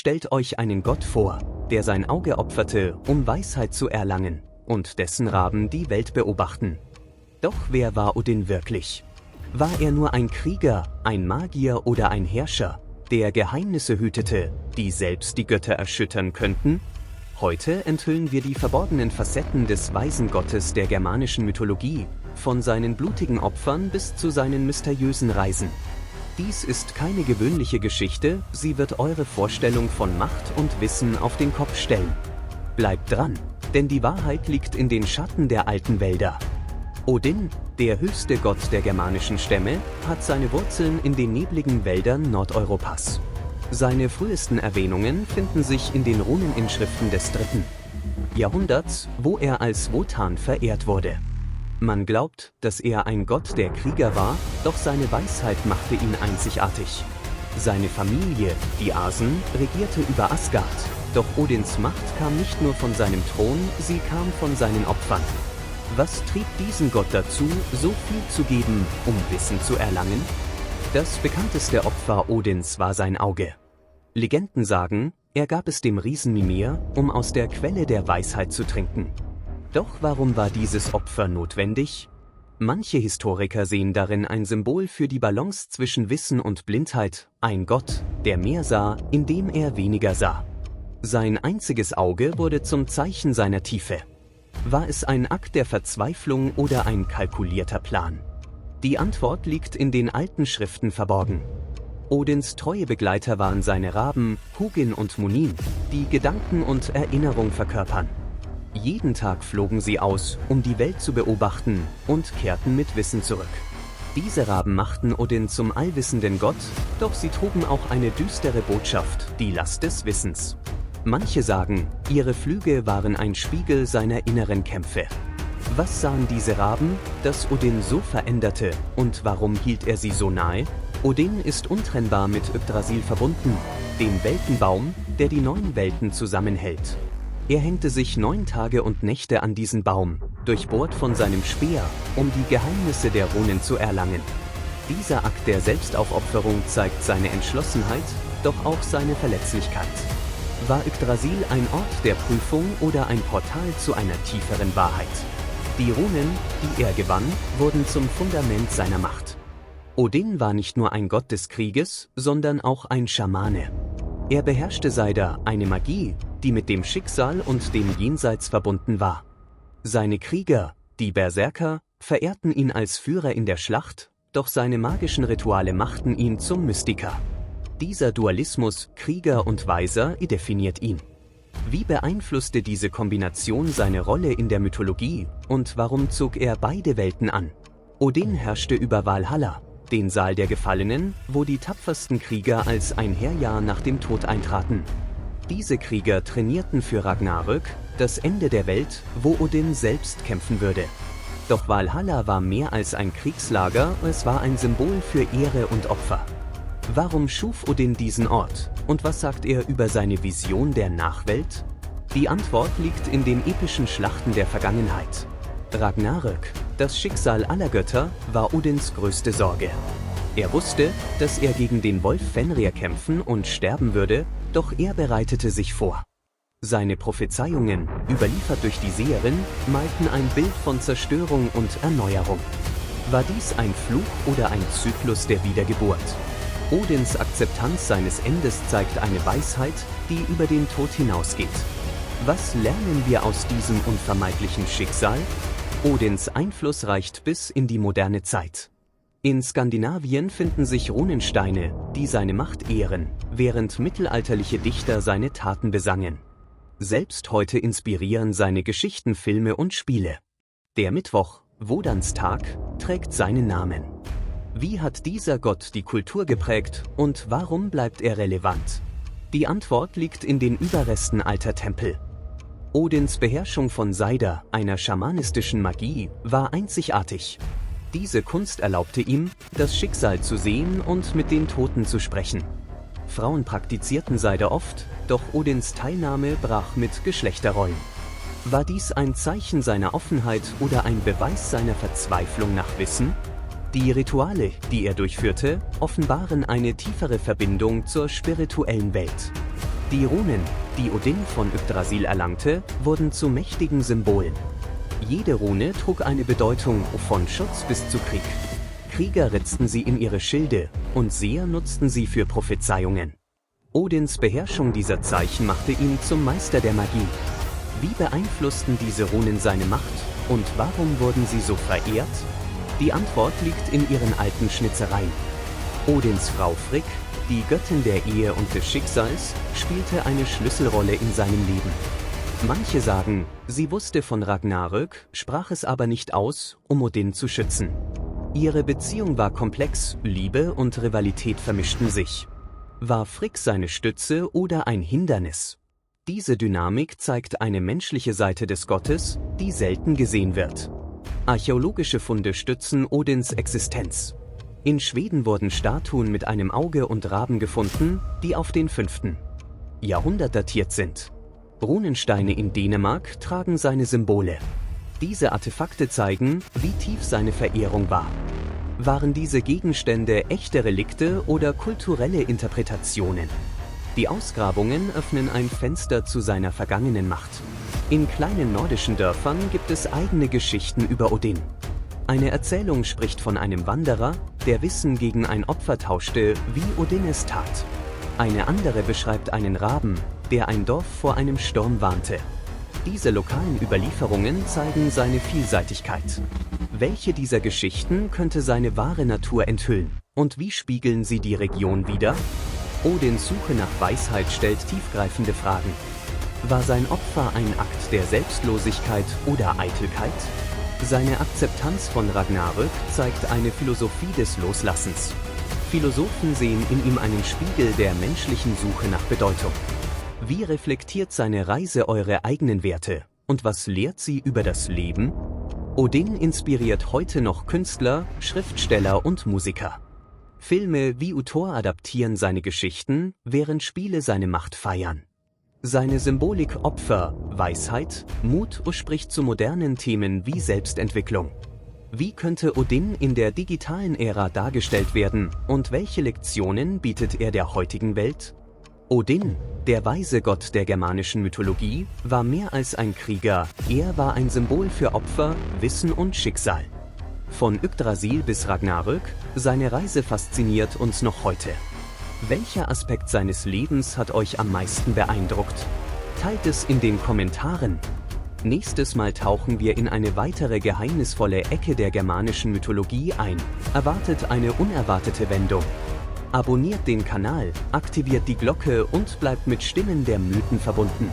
Stellt euch einen Gott vor, der sein Auge opferte, um Weisheit zu erlangen, und dessen Raben die Welt beobachten. Doch wer war Odin wirklich? War er nur ein Krieger, ein Magier oder ein Herrscher, der Geheimnisse hütete, die selbst die Götter erschüttern könnten? Heute enthüllen wir die verborgenen Facetten des weisen Gottes der germanischen Mythologie, von seinen blutigen Opfern bis zu seinen mysteriösen Reisen. Dies ist keine gewöhnliche Geschichte, sie wird eure Vorstellung von Macht und Wissen auf den Kopf stellen. Bleibt dran, denn die Wahrheit liegt in den Schatten der alten Wälder. Odin, der höchste Gott der germanischen Stämme, hat seine Wurzeln in den nebligen Wäldern Nordeuropas. Seine frühesten Erwähnungen finden sich in den Runeninschriften des 3. Jahrhunderts, wo er als Wotan verehrt wurde. Man glaubt, dass er ein Gott der Krieger war, doch seine Weisheit machte ihn einzigartig. Seine Familie, die Asen, regierte über Asgard, doch Odins Macht kam nicht nur von seinem Thron, sie kam von seinen Opfern. Was trieb diesen Gott dazu, so viel zu geben, um Wissen zu erlangen? Das bekannteste Opfer Odins war sein Auge. Legenden sagen, er gab es dem Riesen Mimir, um aus der Quelle der Weisheit zu trinken. Doch warum war dieses Opfer notwendig? Manche Historiker sehen darin ein Symbol für die Balance zwischen Wissen und Blindheit, ein Gott, der mehr sah, indem er weniger sah. Sein einziges Auge wurde zum Zeichen seiner Tiefe. War es ein Akt der Verzweiflung oder ein kalkulierter Plan? Die Antwort liegt in den alten Schriften verborgen. Odins treue Begleiter waren seine Raben, Hugin und Munin, die Gedanken und Erinnerung verkörpern. Jeden Tag flogen sie aus, um die Welt zu beobachten, und kehrten mit Wissen zurück. Diese Raben machten Odin zum allwissenden Gott, doch sie trugen auch eine düstere Botschaft, die Last des Wissens. Manche sagen, ihre Flügel waren ein Spiegel seiner inneren Kämpfe. Was sahen diese Raben, das Odin so veränderte, und warum hielt er sie so nahe? Odin ist untrennbar mit Yggdrasil verbunden, dem Weltenbaum, der die 9 Welten zusammenhält. Er hängte sich 9 Tage und Nächte an diesen Baum, durchbohrt von seinem Speer, um die Geheimnisse der Runen zu erlangen. Dieser Akt der Selbstaufopferung zeigt seine Entschlossenheit, doch auch seine Verletzlichkeit. War Yggdrasil ein Ort der Prüfung oder ein Portal zu einer tieferen Wahrheit? Die Runen, die er gewann, wurden zum Fundament seiner Macht. Odin war nicht nur ein Gott des Krieges, sondern auch ein Schamane. Er beherrschte Seidr, eine Magie, die mit dem Schicksal und dem Jenseits verbunden war. Seine Krieger, die Berserker, verehrten ihn als Führer in der Schlacht, doch seine magischen Rituale machten ihn zum Mystiker. Dieser Dualismus, Krieger und Weiser, definiert ihn. Wie beeinflusste diese Kombination seine Rolle in der Mythologie und warum zog er beide Welten an? Odin herrschte über Valhalla, den Saal der Gefallenen, wo die tapfersten Krieger als ein Heerjahr nach dem Tod eintraten. Diese Krieger trainierten für Ragnarök, das Ende der Welt, wo Odin selbst kämpfen würde. Doch Valhalla war mehr als ein Kriegslager, es war ein Symbol für Ehre und Opfer. Warum schuf Odin diesen Ort? Und was sagt er über seine Vision der Nachwelt? Die Antwort liegt in den epischen Schlachten der Vergangenheit. Ragnarök, das Schicksal aller Götter, war Odins größte Sorge. Er wusste, dass er gegen den Wolf Fenrir kämpfen und sterben würde, doch er bereitete sich vor. Seine Prophezeiungen, überliefert durch die Seherin, malten ein Bild von Zerstörung und Erneuerung. War dies ein Fluch oder ein Zyklus der Wiedergeburt? Odins Akzeptanz seines Endes zeigt eine Weisheit, die über den Tod hinausgeht. Was lernen wir aus diesem unvermeidlichen Schicksal? Odins Einfluss reicht bis in die moderne Zeit. In Skandinavien finden sich Runensteine, die seine Macht ehren, während mittelalterliche Dichter seine Taten besangen. Selbst heute inspirieren seine Geschichten Filme und Spiele. Der Mittwoch, Wodans Tag, trägt seinen Namen. Wie hat dieser Gott die Kultur geprägt und warum bleibt er relevant? Die Antwort liegt in den Überresten alter Tempel. Odins Beherrschung von Seidr, einer schamanistischen Magie, war einzigartig. Diese Kunst erlaubte ihm, das Schicksal zu sehen und mit den Toten zu sprechen. Frauen praktizierten Seidr oft, doch Odins Teilnahme brach mit Geschlechterrollen. War dies ein Zeichen seiner Offenheit oder ein Beweis seiner Verzweiflung nach Wissen? Die Rituale, die er durchführte, offenbaren eine tiefere Verbindung zur spirituellen Welt. Die Runen, die Odin von Yggdrasil erlangte, wurden zu mächtigen Symbolen. Jede Rune trug eine Bedeutung, von Schutz bis zu Krieg. Krieger ritzten sie in ihre Schilde und Seher nutzten sie für Prophezeiungen. Odins Beherrschung dieser Zeichen machte ihn zum Meister der Magie. Wie beeinflussten diese Runen seine Macht und warum wurden sie so verehrt? Die Antwort liegt in ihren alten Schnitzereien. Odins Frau Frigg, die Göttin der Ehe und des Schicksals, spielte eine Schlüsselrolle in seinem Leben. Manche sagen, sie wusste von Ragnarök, sprach es aber nicht aus, um Odin zu schützen. Ihre Beziehung war komplex, Liebe und Rivalität vermischten sich. War Frigg seine Stütze oder ein Hindernis? Diese Dynamik zeigt eine menschliche Seite des Gottes, die selten gesehen wird. Archäologische Funde stützen Odins Existenz. In Schweden wurden Statuen mit einem Auge und Raben gefunden, die auf den 5. Jahrhundert datiert sind. Runensteine in Dänemark tragen seine Symbole. Diese Artefakte zeigen, wie tief seine Verehrung war. Waren diese Gegenstände echte Relikte oder kulturelle Interpretationen? Die Ausgrabungen öffnen ein Fenster zu seiner vergangenen Macht. In kleinen nordischen Dörfern gibt es eigene Geschichten über Odin. Eine Erzählung spricht von einem Wanderer, der Wissen gegen ein Opfer tauschte, wie Odin es tat. Eine andere beschreibt einen Raben, der ein Dorf vor einem Sturm warnte. Diese lokalen Überlieferungen zeigen seine Vielseitigkeit. Welche dieser Geschichten könnte seine wahre Natur enthüllen? Und wie spiegeln sie die Region wider? Odins Suche nach Weisheit stellt tiefgreifende Fragen. War sein Opfer ein Akt der Selbstlosigkeit oder Eitelkeit? Seine Akzeptanz von Ragnarök zeigt eine Philosophie des Loslassens. Philosophen sehen in ihm einen Spiegel der menschlichen Suche nach Bedeutung. Wie reflektiert seine Reise eure eigenen Werte? Und was lehrt sie über das Leben? Odin inspiriert heute noch Künstler, Schriftsteller und Musiker. Filme wie Thor adaptieren seine Geschichten, während Spiele seine Macht feiern. Seine Symbolik Opfer, Weisheit, Mut spricht zu modernen Themen wie Selbstentwicklung. Wie könnte Odin in der digitalen Ära dargestellt werden und welche Lektionen bietet er der heutigen Welt? Odin, der weise Gott der germanischen Mythologie, war mehr als ein Krieger, er war ein Symbol für Opfer, Wissen und Schicksal. Von Yggdrasil bis Ragnarök, seine Reise fasziniert uns noch heute. Welcher Aspekt seines Lebens hat euch am meisten beeindruckt? Teilt es in den Kommentaren. Nächstes Mal tauchen wir in eine weitere geheimnisvolle Ecke der germanischen Mythologie ein. Erwartet eine unerwartete Wendung. Abonniert den Kanal, aktiviert die Glocke und bleibt mit Stimmen der Mythen verbunden.